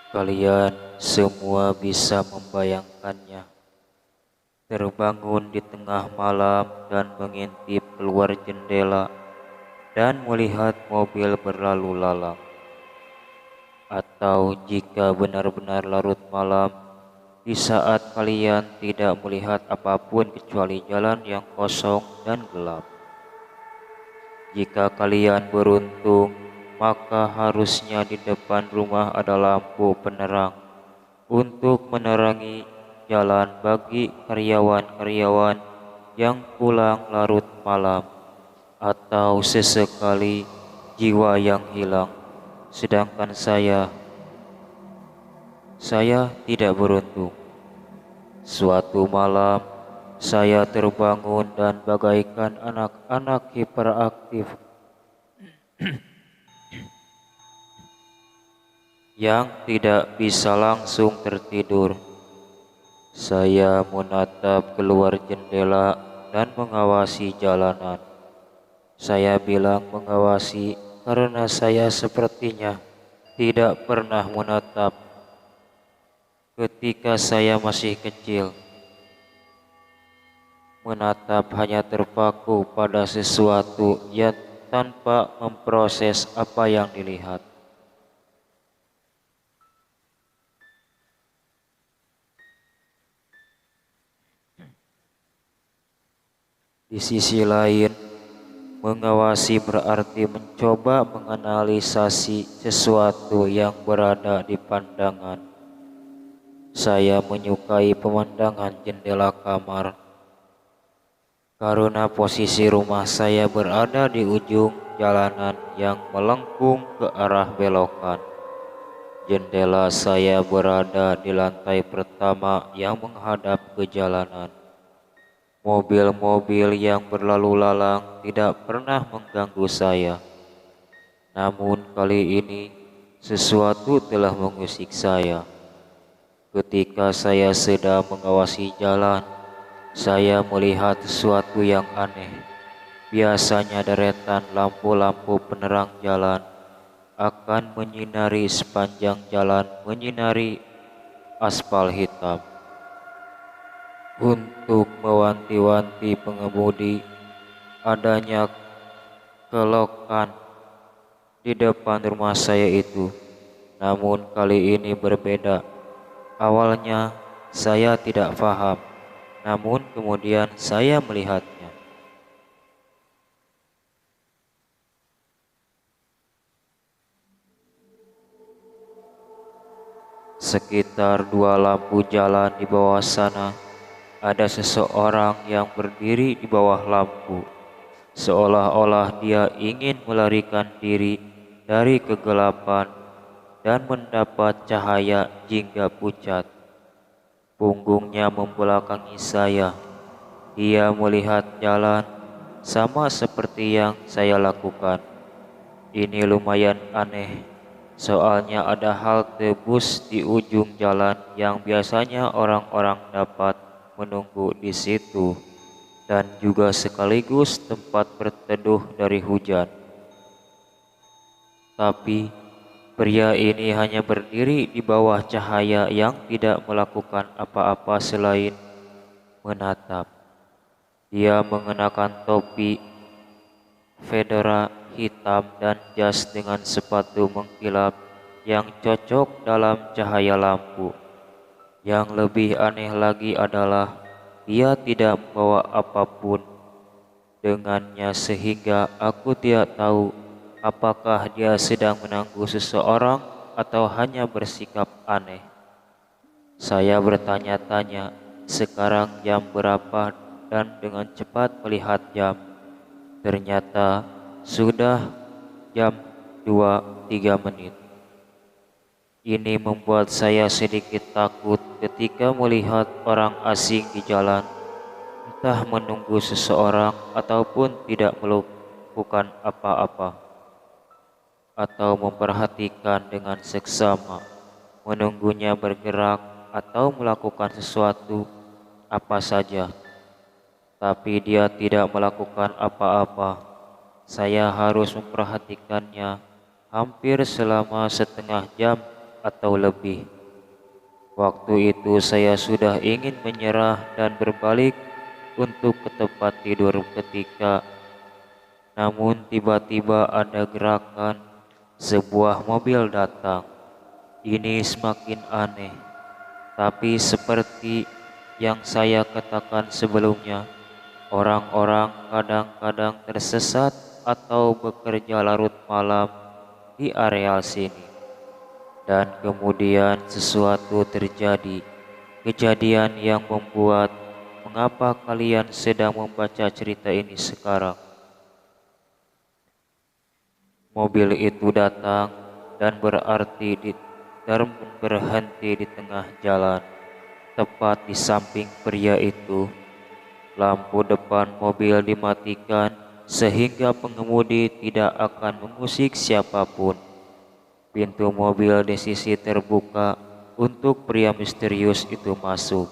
Kalian semua bisa membayangkannya, terbangun di tengah malam dan mengintip keluar jendela dan melihat mobil berlalu lalang. Atau jika benar-benar larut malam, di saat kalian tidak melihat apapun kecuali jalan yang kosong dan gelap. Jika kalian beruntung, maka harusnya di depan rumah ada lampu penerang untuk menerangi jalan bagi karyawan-karyawan yang pulang larut malam, atau sesekali jiwa yang hilang. Sedangkan saya tidak beruntung. Suatu malam, saya terbangun dan bagaikan anak-anak hiperaktif yang tidak bisa langsung tertidur. Saya menatap keluar jendela dan mengawasi jalanan. Saya bilang mengawasi karena saya sepertinya tidak pernah menatap ketika saya masih kecil. Menatap hanya terpaku pada sesuatu yang tanpa memproses apa yang dilihat. Di sisi lain, mengawasi berarti mencoba menganalisasi sesuatu yang berada di pandangan. Saya menyukai pemandangan jendela kamar karena posisi rumah saya berada di ujung jalanan yang melengkung ke arah belokan. Jendela saya berada di lantai pertama yang menghadap ke jalanan. Mobil-mobil yang berlalu lalang tidak pernah mengganggu saya. Namun kali ini sesuatu telah mengusik saya. Ketika saya sedang mengawasi jalan, saya melihat sesuatu yang aneh. Biasanya deretan lampu-lampu penerang jalan akan menyinari sepanjang jalan, menyinari aspal hitam untuk mewanti-wanti pengemudi adanya kelokan di depan rumah saya itu. Namun kali ini berbeda. Awalnya saya tidak paham, namun kemudian saya melihatnya. Sekitar 2 lampu jalan di bawah sana, ada seseorang yang berdiri di bawah lampu, seolah-olah dia ingin melarikan diri dari kegelapan dan mendapat cahaya jingga pucat. Punggungnya membelakangi saya. Dia melihat jalan sama seperti yang saya lakukan. Ini lumayan aneh, soalnya ada halte bus di ujung jalan yang biasanya orang-orang dapat menunggu di situ, dan juga sekaligus tempat berteduh dari hujan. Tapi pria ini hanya berdiri di bawah cahaya yang tidak melakukan apa-apa selain menatap. Dia mengenakan topi fedora hitam dan jas dengan sepatu mengkilap yang cocok dalam cahaya lampu. Yang lebih aneh lagi adalah dia tidak membawa apapun dengannya, sehingga aku tidak tahu apakah dia sedang menunggu seseorang atau hanya bersikap aneh. Saya bertanya-tanya sekarang jam berapa dan dengan cepat melihat jam. Ternyata sudah jam 2.03. Ini membuat saya sedikit takut ketika melihat orang asing di jalan, entah menunggu seseorang ataupun tidak melakukan apa-apa, atau memperhatikan dengan seksama, menunggunya bergerak atau melakukan sesuatu apa saja. Tapi dia tidak melakukan apa-apa. Saya harus memperhatikannya hampir selama setengah jam atau lebih. Waktu itu saya sudah ingin menyerah dan berbalik untuk ke tempat tidur namun tiba-tiba ada gerakan, sebuah mobil datang. Ini semakin aneh, tapi seperti yang saya katakan sebelumnya, orang-orang kadang-kadang tersesat atau bekerja larut malam di areal sini. Dan kemudian sesuatu terjadi, kejadian yang membuat mengapa kalian sedang membaca cerita ini sekarang. Mobil itu datang dan berhenti di tengah jalan, tepat di samping pria itu. Lampu depan mobil dimatikan sehingga pengemudi tidak akan mengusik siapapun. Pintu mobil di sisi terbuka untuk pria misterius itu masuk.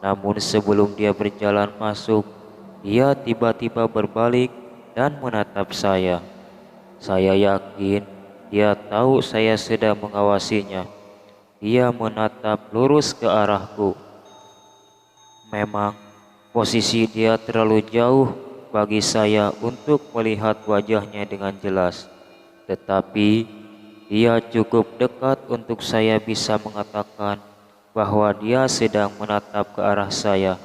Namun sebelum dia berjalan masuk, dia tiba-tiba berbalik dan menatap saya. Saya yakin dia tahu saya sedang mengawasinya. Dia menatap lurus ke arahku. Memang posisi dia terlalu jauh bagi saya untuk melihat wajahnya dengan jelas. Tetapi dia cukup dekat untuk saya bisa mengatakan bahwa dia sedang menatap ke arah saya.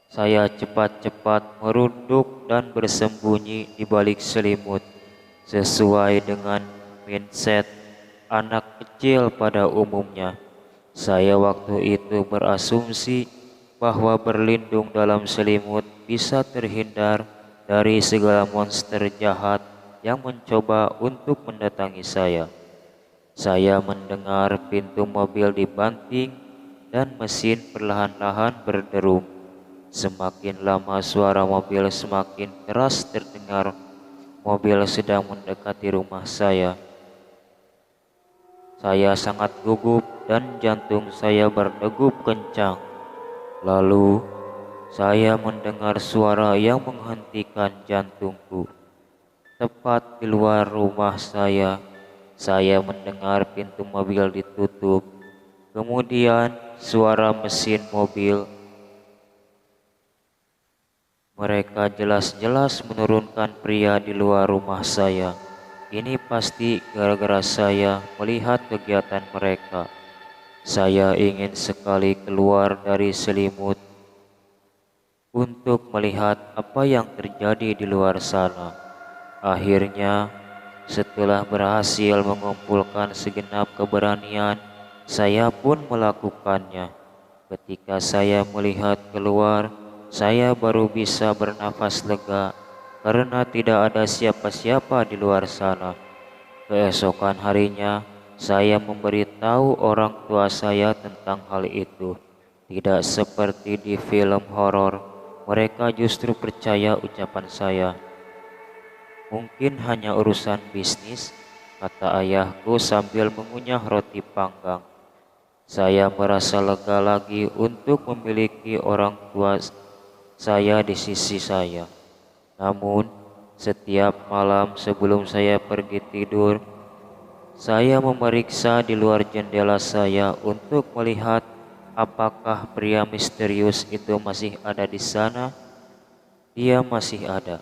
Saya cepat-cepat merunduk dan bersembunyi di balik selimut. Sesuai dengan mindset anak kecil pada umumnya, saya waktu itu berasumsi bahwa berlindung dalam selimut bisa terhindar dari segala monster jahat yang mencoba untuk mendatangi saya. Saya mendengar pintu mobil dibanting dan mesin perlahan-lahan berderum. Semakin lama suara mobil semakin keras terdengar. Mobil sedang mendekati rumah saya. Saya sangat gugup dan jantung saya berdegup kencang. Lalu saya mendengar suara yang menghentikan jantungku. Tepat di luar rumah saya mendengar pintu mobil ditutup. Kemudian suara mesin mobil. Mereka jelas-jelas menurunkan pria di luar rumah saya. Ini pasti gara-gara saya melihat kegiatan mereka. Saya ingin sekali keluar dari selimut untuk melihat apa yang terjadi di luar sana. Akhirnya, setelah berhasil mengumpulkan segenap keberanian, saya pun melakukannya. Ketika saya melihat keluar, saya baru bisa bernafas lega karena tidak ada siapa-siapa di luar sana. Keesokan harinya, saya memberitahu orang tua saya tentang hal itu. Tidak seperti di film horor, mereka justru percaya ucapan saya. Mungkin hanya urusan bisnis, kata ayahku sambil mengunyah roti panggang. Saya merasa lega lagi untuk memiliki orang tua saya di sisi saya. Namun, setiap malam sebelum saya pergi tidur, saya memeriksa di luar jendela saya untuk melihat apakah pria misterius itu masih ada di sana. Dia masih ada.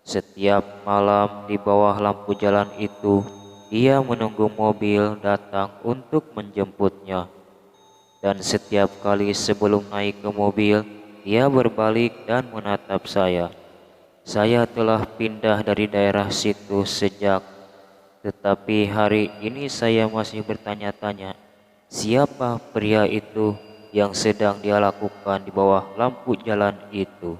Setiap malam di bawah lampu jalan itu, dia menunggu mobil datang untuk menjemputnya. Dan setiap kali sebelum naik ke mobil, dia berbalik dan menatap saya. Saya telah pindah dari daerah situ tetapi hari ini saya masih bertanya-tanya, siapa pria itu yang sedang dia lakukan di bawah lampu jalan itu?